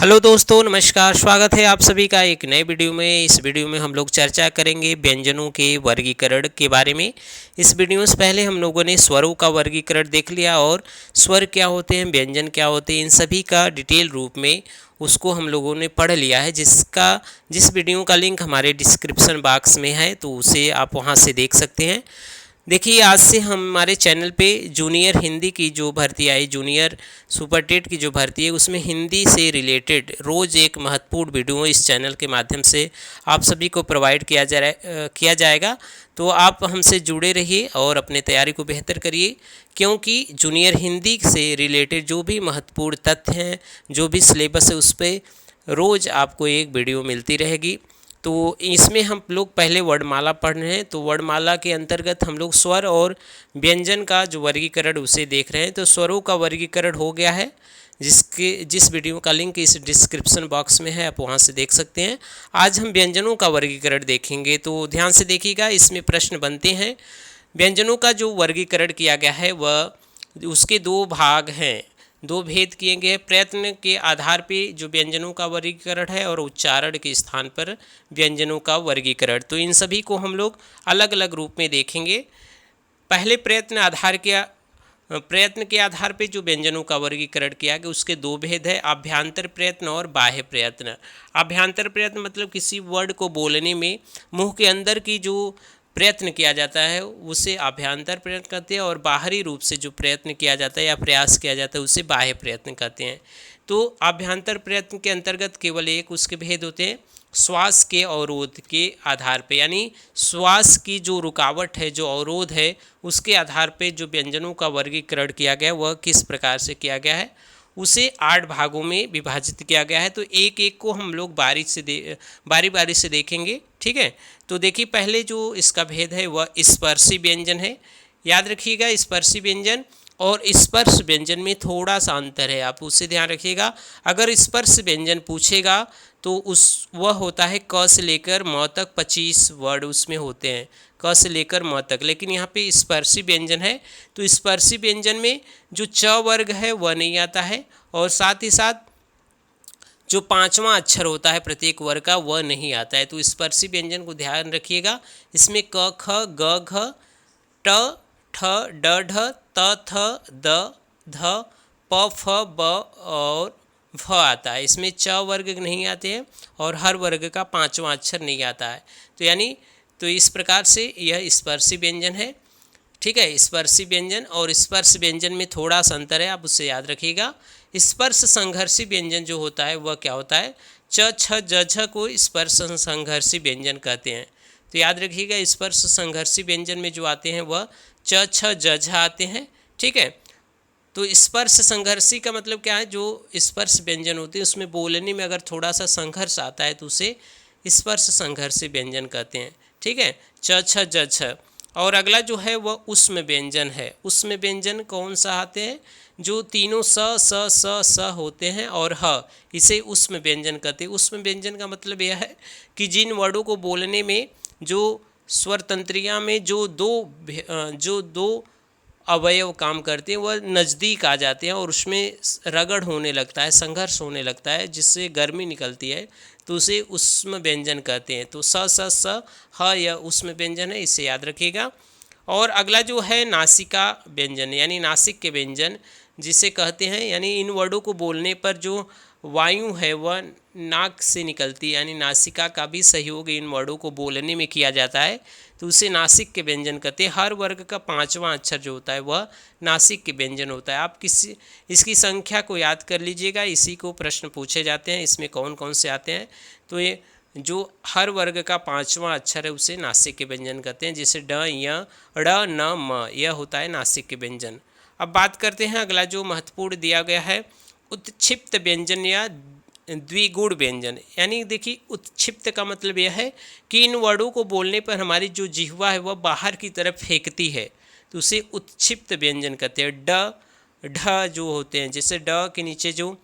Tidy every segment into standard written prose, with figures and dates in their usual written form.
Hello दोस्तों, नमस्कार। स्वागत है आप सभी का एक नए वीडियो में। इस वीडियो में हम लोग चर्चा करेंगे व्यंजनों के वर्गीकरण के बारे में। इस वीडियो से पहले हम लोगों ने स्वरों का वर्गीकरण देख लिया और स्वर क्या होते हैं, व्यंजन क्या होते हैं, इन सभी का डिटेल रूप में उसको हम लोगों ने पढ़ लिया है। जिस वीडियो का लिंक हमारे डिस्क्रिप्शन बॉक्स में है, तो उसे आप वहां से देख सकते हैं। देखिए, आज से हमारे चैनल पे जूनियर हिंदी की जो भर्ती आई, जूनियर सुपर टेट की जो भर्ती है, उसमें हिंदी से रिलेटेड रोज़ एक महत्वपूर्ण वीडियो इस चैनल के माध्यम से आप सभी को प्रोवाइड किया जाएगा। तो आप हमसे जुड़े रहिए और अपने तैयारी को बेहतर करिए, क्योंकि जूनियर हिंदी से रिलेटेड जो भी महत्वपूर्ण तथ्य हैं, जो भी सिलेबस है, उस पर रोज़ आपको एक वीडियो मिलती रहेगी। तो इसमें हम लोग पहले वर्णमाला पढ़ रहे हैं। तो वर्णमाला के अंतर्गत हम लोग स्वर और व्यंजन का जो वर्गीकरण उसे देख रहे हैं। तो स्वरों का वर्गीकरण हो गया है, जिस वीडियो का लिंक इस डिस्क्रिप्शन बॉक्स में है, आप वहां से देख सकते हैं। आज हम व्यंजनों का वर्गीकरण देखेंगे, तो ध्यान से देखिएगा। इसमें प्रश्न बनते हैं। व्यंजनों का जो वर्गीकरण किया गया है वह उसके दो भाग हैं, दो भेद किए गए। प्रयत्न के आधार पे जो व्यंजनों का वर्गीकरण है और उच्चारण के स्थान पर व्यंजनों का वर्गीकरण। तो इन सभी को हम लोग अलग अलग रूप में देखेंगे। पहले प्रयत्न के आधार पे जो व्यंजनों का वर्गीकरण किया गया, उसके दो भेद है, आभ्यंतर प्रयत्न और बाह्य प्रयत्न। आभ्यंतर प्रयत्न मतलब किसी वर्ड को बोलने में मुंह के अंदर की जो प्रयत्न किया जाता है उसे आभ्यंतर प्रयत्न कहते हैं, और बाहरी रूप से जो प्रयत्न किया जाता है या प्रयास किया जाता है उसे बाह्य प्रयत्न कहते हैं। तो आभ्यंतर प्रयत्न के अंतर्गत केवल एक उसके भेद होते हैं, श्वास के अवरोध के आधार पे, यानी श्वास की जो रुकावट है, जो अवरोध है, उसके आधार पे जो व्यंजनों का वर्गीकरण किया गया वह किस प्रकार से किया गया है, उसे 8 भागों में विभाजित किया गया है। तो एक एक को हम लोग बारी बारी से देखेंगे, ठीक है। तो देखिए, पहले जो इसका भेद है वह स्पर्शी व्यंजन है। याद रखिएगा, स्पर्शी व्यंजन और स्पर्श व्यंजन में थोड़ा सा अंतर है, आप उससे ध्यान रखिएगा। अगर स्पर्श व्यंजन पूछेगा तो वह होता है क से लेकर म तक, 25 वर्ड उसमें होते हैं, क से लेकर म तक। लेकिन यहाँ पे स्पर्शी व्यंजन है, तो स्पर्शी व्यंजन में जो च वर्ग है वह नहीं आता है, और साथ ही साथ जो 5वां अक्षर होता है प्रत्येक वर्ग का वह नहीं आता है। तो स्पर्शी व्यंजन को ध्यान रखिएगा। इसमें क ख ग घ ट ठ ड ढ त थ द ध प फ ब और भ आता है। इसमें च वर्ग नहीं आते हैं और हर वर्ग का 5वां अक्षर नहीं आता है। तो इस प्रकार से यह स्पर्शी व्यंजन है, ठीक है। स्पर्शी व्यंजन और स्पर्श व्यंजन में थोड़ा सा अंतर है, आप उससे याद रखिएगा। स्पर्श संघर्षी व्यंजन जो होता है वह क्या होता है, च छ ज झ को स्पर्श संघर्षी व्यंजन कहते हैं। तो याद रखिएगा, स्पर्श संघर्षी व्यंजन में जो आते हैं वह च छ ज झ आते हैं, ठीक है। तो स्पर्श संघर्षी का मतलब क्या है, जो स्पर्श व्यंजन होते हैं उसमें बोलने में अगर थोड़ा सा संघर्ष आता है तो उसे स्पर्श संघर्षी व्यंजन कहते हैं, ठीक है। च छ ज छ। और अगला जो है वह उष्म व्यंजन है। उष्म व्यंजन कौन सा आते हैं, जो तीनों स होते हैं और ह, इसे उष्म व्यंजन कहते हैं। उष्म व्यंजन का मतलब यह है कि जिन वर्डों को बोलने में जो स्वर तंत्रिया में जो दो अवयव काम करते हैं वह नज़दीक आ जाते हैं और उसमें रगड़ होने लगता है, संघर्ष होने लगता है, जिससे गर्मी निकलती है, तो उसे उष्म व्यंजन कहते हैं। तो स ह यह उष्म व्यंजन है, इसे याद रखिएगा। और अगला जो है नासिका व्यंजन, यानी नासिक के व्यंजन जिसे कहते हैं, यानी इन वर्डों को बोलने पर जो वायु है वह नाक से निकलती है, यानी नासिका का भी सहयोग इन वर्डों को बोलने में किया जाता है, तो उसे नासिक के व्यंजन कहते हैं। हर वर्ग का 5वां अक्षर जो होता है वह नासिक के व्यंजन होता है। आप इसकी संख्या को याद कर लीजिएगा, इसी को प्रश्न पूछे जाते हैं, इसमें कौन कौन से आते हैं। तो ये जो हर वर्ग का 5वां अक्षर है उसे नासिक के व्यंजन कहते हैं, जैसे ड य ड़ न म, यह होता है नासिक के व्यंजन। अब बात करते हैं अगला जो महत्वपूर्ण दिया गया है, उत्क्षिप्त व्यंजन या द्विगुण व्यंजन। यानी देखिए, उत्क्षिप्त का मतलब यह है कि इन वर्डों को बोलने पर हमारी जो जिह्वा है वह बाहर की तरफ फेंकती है, तो उसे उत्क्षिप्त व्यंजन कहते हैं। ड ढ जो होते हैं, जैसे ड के नीचे जो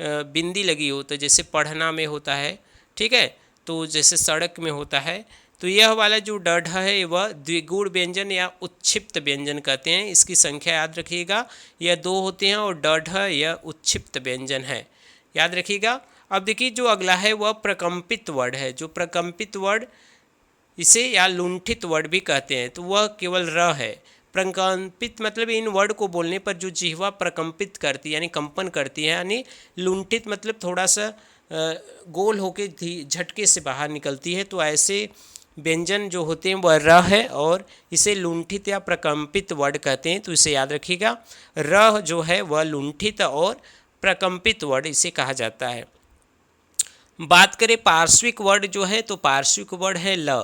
बिंदी लगी हो, तो जैसे पढ़ना में होता है, ठीक है, तो जैसे सड़क में होता है, तो यह वाला जो ड ढ है वह द्विगुण व्यंजन या उत्क्षिप्त व्यंजन कहते हैं। इसकी संख्या याद रखिएगा, यह 2 होते हैं और ड ढ यह उत्क्षिप्त व्यंजन है, याद रखिएगा। अब देखिए जो अगला है वह प्रकम्पित वर्ड है। जो प्रकम्पित वर्ड इसे या लुंठित वर्ड भी कहते हैं, तो वह केवल र है। प्रकम्पित मतलब इन वर्ड को बोलने पर जो जिह्वा प्रकम्पित करती है यानी कंपन करती है, यानी लुंठित मतलब थोड़ा सा गोल होके झटके से बाहर निकलती है। तो ऐसे व्यंजन जो होते हैं वह र है और इसे लुंठित या प्रकम्पित वर्ड कहते हैं। तो इसे याद रखिएगा, र जो है वह लुंठित और प्रकम्पित वर्ड इसे कहा जाता है। बात करें पार्श्विक वर्ड जो है, तो पार्श्विक वर्ड है ल।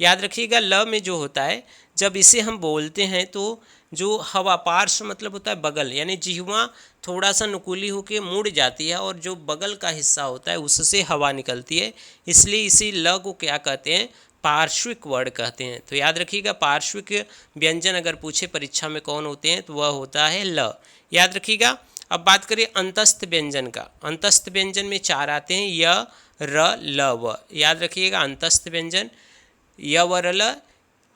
याद रखिएगा, ल में जो होता है जब इसे हम बोलते हैं तो जो हवा, पार्श्व मतलब होता है बगल, यानी जिह्वा थोड़ा सा नुकीली होकर मुड़ जाती है और जो बगल का हिस्सा होता है उससे हवा निकलती है, इसलिए इसी ल को क्या कहते हैं, पार्श्विक वर्ड कहते हैं। तो याद रखिएगा, पार्श्विक व्यंजन अगर पूछे परीक्षा में कौन होते हैं तो वह होता है ल। याद रखिएगा। अब बात करें अंतस्थ व्यंजन का। अंतस्थ व्यंजन में 4 आते हैं, य, र, ल, व। याद रखिएगा, अंतस्थ व्यंजन य, व, र, ल।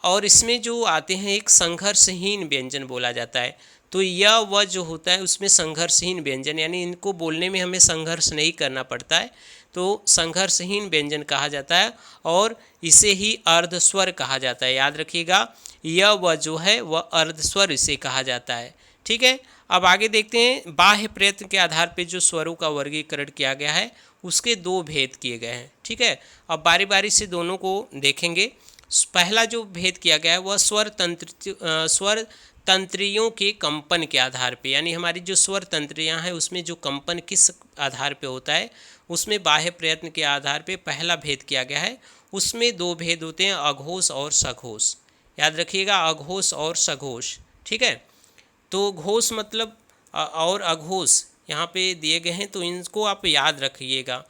और इसमें जो आते हैं एक संघर्षहीन व्यंजन बोला जाता है। तो य, व जो होता है उसमें संघर्षहीन व्यंजन, यानी इनको बोलने में हमें संघर्ष नहीं करना पड़ता है, तो संघर्षहीन व्यंजन कहा जाता है और इसे ही अर्धस्वर कहा जाता है। याद रखिएगा, य, व जो है वह अर्धस्वर इसे कहा जाता है। ठीक है। अब आगे देखते हैं, बाह्य प्रयत्न के आधार पर जो स्वरों का वर्गीकरण किया गया है उसके 2 भेद किए गए हैं। ठीक है। अब बारी बारी से दोनों को देखेंगे। पहला जो भेद किया गया है वह स्वर तंत्रियों के कंपन के आधार पे, यानी हमारी जो स्वर तंत्रियाँ हैं उसमें जो कंपन किस आधार पे होता है, उसमें बाह्य प्रयत्न के आधार पे पहला भेद किया गया है। उसमें 2 भेद होते हैं, अघोष और सघोष। याद रखिएगा, अघोष और सघोष। ठीक है। तो घोष मतलब और अघोष यहाँ पे दिए गए हैं, तो इनको आप याद रखिएगा।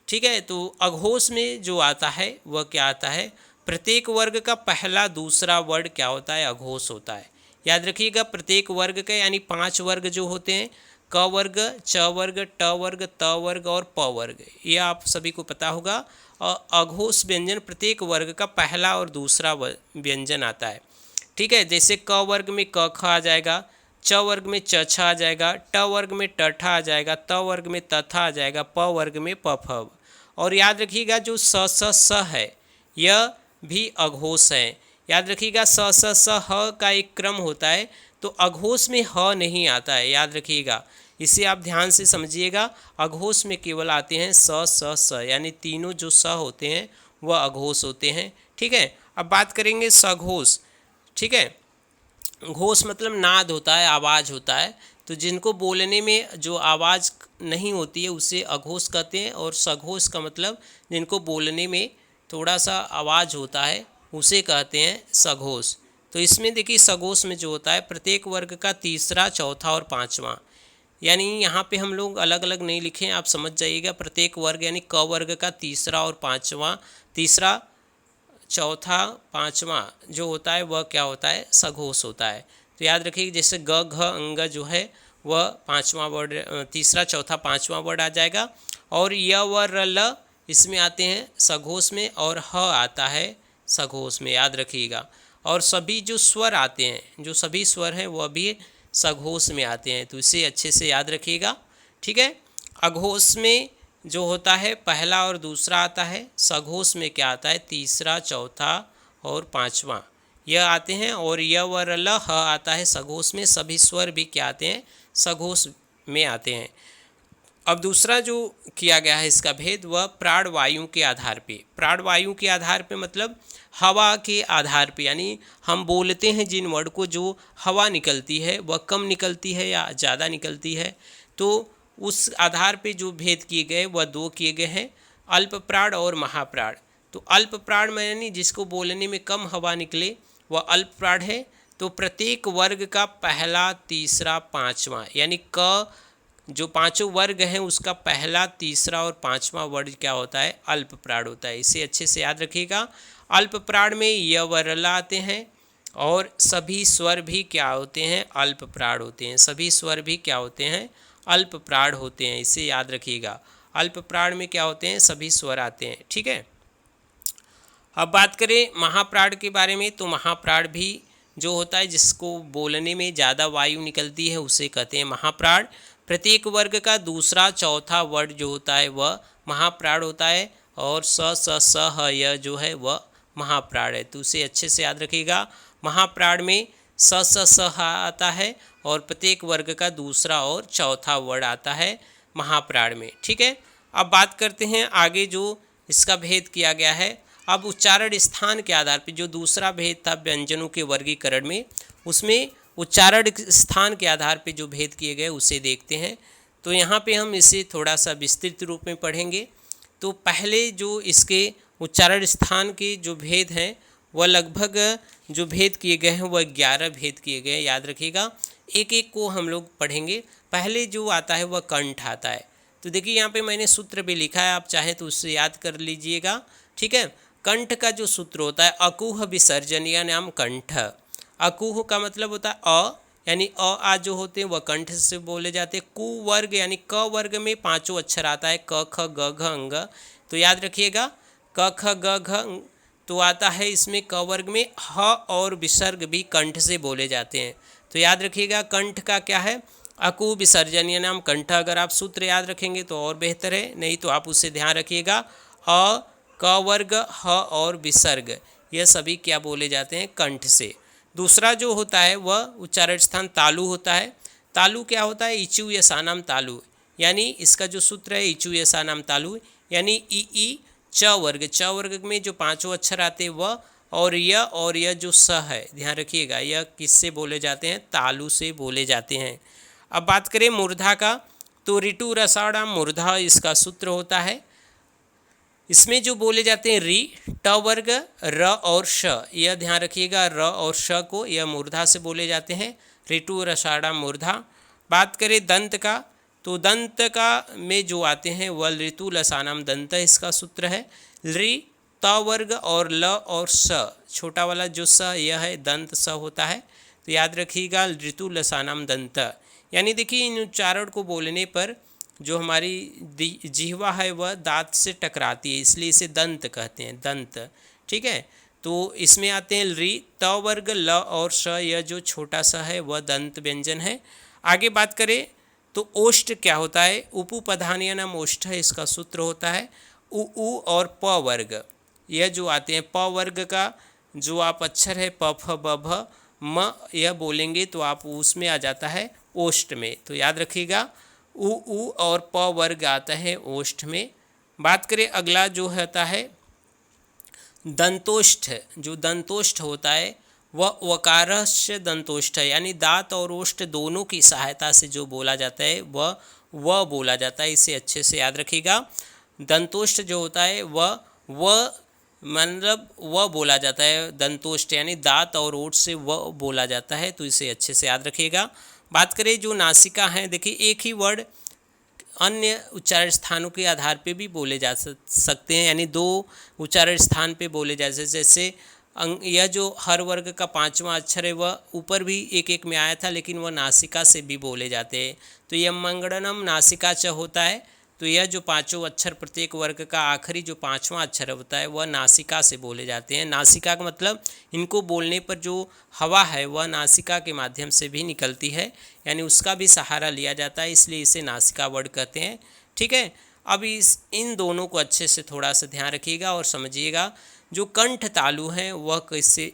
ठीक है। तो अघोष में जो आता है वह क्या आता है, प्रत्येक वर्ग का पहला दूसरा वर्ड क्या होता है, अघोष होता है। याद रखिएगा, प्रत्येक वर्ग का यानी 5 वर्ग जो होते हैं, क वर्ग, च वर्ग, ट वर्ग, त वर्ग और प वर्ग, ये आप सभी को पता होगा। और अघोष व्यंजन प्रत्येक वर्ग का पहला और दूसरा व्यंजन आता है। ठीक है। जैसे क वर्ग में क ख आ जाएगा, च वर्ग में च छ आ जाएगा, ट वर्ग में ट ठ आ जाएगा, त वर्ग में त थ आ जाएगा, प वर्ग में प फ। और याद रखिएगा, जो स है यह भी अघोष है। याद रखिएगा, स ह का एक क्रम होता है, तो अघोष में ह नहीं आता है। याद रखिएगा, इसे आप ध्यान से समझिएगा। अघोष में केवल आते हैं स, यानी तीनों जो स होते हैं वह अघोष होते हैं। ठीक है। अब बात करेंगे सघोष। ठीक है। घोष मतलब नाद होता है, आवाज़ होता है, तो जिनको बोलने में जो आवाज़ नहीं होती है उसे अघोष कहते हैं। और सघोष का मतलब जिनको बोलने में थोड़ा सा आवाज़ होता है उसे कहते हैं सघोष। तो इसमें देखिए, सघोष में जो होता है प्रत्येक वर्ग का तीसरा, चौथा और पाँचवा, यानी यहाँ पे हम लोग अलग अलग नहीं लिखे, आप समझ जाइएगा। प्रत्येक वर्ग यानी क वर्ग का तीसरा और पाँचवा, तीसरा, चौथा, पाँचवा जो होता है वह क्या होता है, सघोष होता है। तो याद रखिए, जैसे ग, घ, अंग जो है वह 5वां वर्ड, तीसरा, चौथा, 5वां वर्ड आ जाएगा। और य, व, र, ल इसमें आते हैं सघोष में, और ह आता है सघोष में। याद रखिएगा। और सभी जो स्वर आते हैं, जो सभी स्वर हैं वह भी सघोष में आते हैं, तो इसे अच्छे से याद रखिएगा। ठीक है। अघोष में जो होता है पहला और दूसरा आता है, सघोष में क्या आता है, तीसरा, चौथा और पाँचवा यह आते हैं। और य, व, र, ल, ह आता है सघोष में। सभी स्वर भी क्या आते हैं, सघोष में आते हैं। अब दूसरा जो किया गया है इसका भेद, वह प्राणवायु के आधार पे। प्राणवायु के आधार पे मतलब हवा के आधार पे, यानी हम बोलते हैं जिन वर्ड को जो हवा निकलती है वह कम निकलती है या ज़्यादा निकलती है, तो उस आधार पे जो भेद किए गए वह 2 किए गए हैं, अल्प प्राण और महाप्राण। तो अल्प प्राण में यानी जिसको बोलने में कम हवा निकले वह अल्प प्राण है। तो प्रत्येक वर्ग का पहला, तीसरा, पाँचवा, यानी क जो 5 वर्ग हैं उसका पहला, तीसरा और 5वां वर्ड क्या होता है, अल्प प्राण होता है। इसे अच्छे से याद रखिएगा। अल्प प्राण में य, व, र, ल आते हैं और सभी स्वर भी क्या होते हैं, अल्प प्राण होते हैं। सभी स्वर भी क्या होते हैं, अल्प प्राण होते हैं। इसे याद रखिएगा। अल्प प्राण में क्या होते हैं, सभी स्वर आते हैं। ठीक है। अब बात करें महाप्राण के बारे में, तो महाप्राण भी जो होता है जिसको बोलने में ज़्यादा वायु निकलती है उसे कहते हैं महाप्राण। प्रत्येक वर्ग का दूसरा चौथा वर्ड जो होता है वह महाप्राण होता है, और स ह य जो है वह महाप्राण है। तो उसे अच्छे से याद रखिएगा। महाप्राण में स ह आता है और प्रत्येक वर्ग का दूसरा और चौथा वर्ड आता है महाप्राण में। ठीक है, अब बात करते हैं आगे जो इसका भेद किया गया है। अब उच्चारण स्थान के आधार पर जो दूसरा भेद था व्यंजनों के वर्गीकरण में, उसमें उच्चारण स्थान के आधार पर जो भेद किए गए उसे देखते हैं। तो यहाँ पे हम इसे थोड़ा सा विस्तृत रूप में पढ़ेंगे। तो पहले जो इसके उच्चारण स्थान के जो भेद हैं वह लगभग जो भेद किए गए हैं वह 11 भेद किए गए हैं, याद रखिएगा। एक एक को हम लोग पढ़ेंगे। पहले जो आता है वह कंठ आता है। तो देखिए यहाँ पे मैंने सूत्र भी लिखा है, आप चाहें तो उससे याद कर लीजिएगा। ठीक है, कंठ का जो सूत्र होता है अकुह विसर्जनीय नाम कंठ। अकुह का मतलब होता है अ, यानी अ आ जो होते हैं वह कंठ से बोले जाते हैं। कु वर्ग यानी क वर्ग में पांचों अक्षर आता है क ख ग घ अंग। तो याद रखिएगा क ख ग घ तो आता है इसमें क वर्ग में। ह और विसर्ग भी कंठ से बोले जाते हैं। तो याद रखिएगा कंठ का क्या है, अकु विसर्जनीय नाम कंठ। अगर आप सूत्र याद रखेंगे तो और बेहतर है, नहीं तो आप उससे ध्यान रखिएगा। अ, क वर्ग, ह और विसर्ग यह सभी क्या बोले जाते हैं, कंठ से। दूसरा जो होता है वह उच्चारण स्थान तालु होता है। तालु क्या होता है, इचु यसानाम तालु, यानी इसका जो सूत्र है इचु यसानाम तालु, यानी ई च वर्ग में जो पांचों अक्षर आते हैं वह, और यह जो स है, ध्यान रखिएगा यह किससे बोले जाते हैं, तालु से बोले जाते हैं। अब बात करें मूर्धा का, तो ऋतु रसाड़ा मूर्धा इसका सूत्र होता है। इसमें जो बोले जाते हैं री, ट वर्ग, र और श, यह ध्यान रखिएगा र और श को यह मूर्धा से बोले जाते हैं, ऋतु रसाड़ा मूर्धा। बात करें दंत का, तो दंत का में जो आते हैं वह ऋतु लसानाम दंत इसका सूत्र है। रि, त वर्ग और ल और स, छोटा वाला जो स यह है दंत स होता है। तो याद रखिएगा ऋतु लसानाम दंत, यानी देखिए इन उच्चारण को बोलने पर जो हमारी जिह्वा है वह दांत से टकराती है, इसलिए इसे दंत कहते हैं, दंत। ठीक है, तो इसमें आते हैं रि, त वर्ग, ल और श, यह जो छोटा सा है वह दंत व्यंजन है। आगे बात करें तो ओष्ठ क्या होता है, उपपधानीय नाम ओष्ठ है, इसका सूत्र होता है उ और प वर्ग, यह जो आते हैं प वर्ग का जो आप अक्षर है प फ ब भ म, यह बोलेंगे तो आप उसमें आ जाता है ओष्ठ में। तो याद रखिएगा उ और प वर्ग आता है ओष्ठ में। बात करें अगला जो होता है दंतोष्ठ, जो दंतोष्ठ होता है वह वकारस्य दंतोष्ठ है, यानी दांत और ओष्ठ दोनों की सहायता से जो बोला जाता है वह बोला जाता है, इसे अच्छे से याद रखिएगा। दंतोष्ठ जो होता है वह मतलब वह बोला जाता है, दंतोष्ठ यानी दांत और ओठ से वह बोला जाता है, तो इसे अच्छे से याद रखिएगा। बात करें जो नासिका हैं, देखिए एक ही वर्ड अन्य उच्चारण स्थानों के आधार पे भी बोले जा सकते हैं, यानी दो उच्चारण स्थान पे बोले जा सकते, जैसे यह जो हर वर्ग का पांचवा अक्षर है वह ऊपर भी एक एक में आया था, लेकिन वह नासिका से भी बोले जाते हैं। तो यह मंगड़नम नासिका च होता है। तो यह जो पांचों अक्षर प्रत्येक वर्ग का आखिरी जो पांचवा अक्षर होता है वह नासिका से बोले जाते हैं। नासिका का मतलब इनको बोलने पर जो हवा है वह नासिका के माध्यम से भी निकलती है, यानी उसका भी सहारा लिया जाता है, इसलिए इसे नासिका वर्ड कहते हैं। ठीक है, अब इन दोनों को अच्छे से थोड़ा सा ध्यान रखिएगा और समझिएगा। जो कंठ तालु हैं वह कैसे,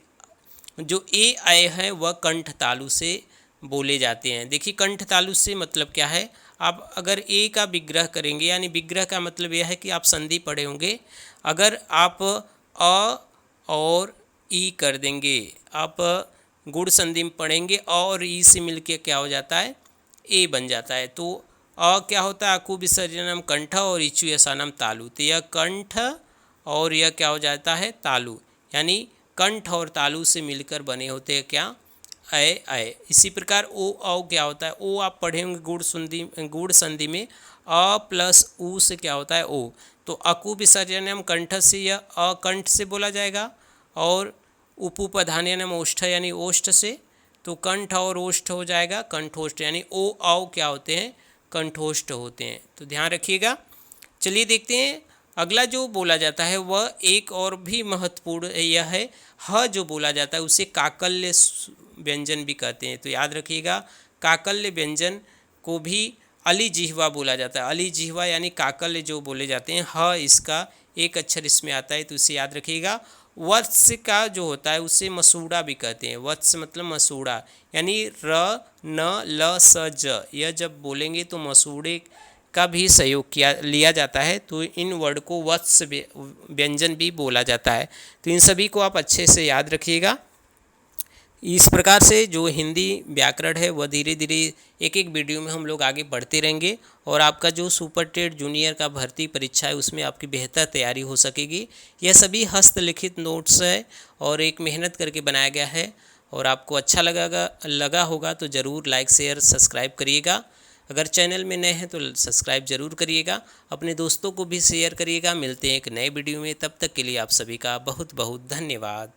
जो ए आए हैं वह कंठ तालु से बोले जाते हैं। देखिए कंठ तालु से मतलब क्या है, आप अगर ए का विग्रह करेंगे, यानी विग्रह का मतलब यह है कि आप संधि पढ़े होंगे, अगर आप अ और ई कर देंगे, आप गुण संधि में पढ़ेंगे, अ और ई से मिलके क्या हो जाता है, ए बन जाता है। तो अ क्या होता है, अकु विसर्जनम कंठ और इचु यसानम तालु, तो यह कंठ और यह क्या हो जाता है, तालु, यानी कंठ और तालु से मिलकर बने होते हैं क्या, अय। इसी प्रकार ओ औ क्या होता है, ओ आप पढ़े होंगे गुण संधि में, अ प्लस उ से क्या होता है, ओ। तो अकु विसर्जनम कंठ से यह अकंठ से बोला जाएगा, और उपपधान्यनम ओष्ठ यानी ओष्ठ से, तो कंठ और ओष्ठ हो जाएगा कंठोष्ठ, यानी ओ औ क्या होते हैं, कंठोष्ठ होते हैं। तो ध्यान रखिएगा। चलिए देखते हैं अगला जो बोला जाता है वह एक और भी महत्वपूर्ण यह है, ह जो बोला जाता है उसे काकल्य व्यंजन भी कहते हैं। तो याद रखिएगा काकल्य व्यंजन को भी अली जिह्वा बोला जाता है। अली जिह्वा यानी काकल जो बोले जाते हैं, ह इसका एक अक्षर इसमें आता है, तो इसे याद रखिएगा। वत्स का जो होता है उसे मसूड़ा भी कहते हैं। वत्स मतलब मसूड़ा, यानी र न ल स ज, यह जब बोलेंगे तो मसूड़े का भी सहयोग किया लिया जाता है, तो इन वर्ड को वत्स व्यंजन भी बोला जाता है। तो इन सभी को आप अच्छे से याद रखिएगा। इस प्रकार से जो हिंदी व्याकरण है वह धीरे धीरे एक एक वीडियो में हम लोग आगे बढ़ते रहेंगे, और आपका जो सुपर टेट जूनियर का भर्ती परीक्षा है उसमें आपकी बेहतर तैयारी हो सकेगी। यह सभी हस्तलिखित नोट्स है और एक मेहनत करके बनाया गया है, और आपको अच्छा लगा होगा तो ज़रूर लाइक शेयर सब्सक्राइब करिएगा। अगर चैनल में नए हैं तो सब्सक्राइब जरूर करिएगा, अपने दोस्तों को भी शेयर करिएगा। मिलते हैं एक नए वीडियो में, तब तक के लिए आप सभी का बहुत बहुत धन्यवाद।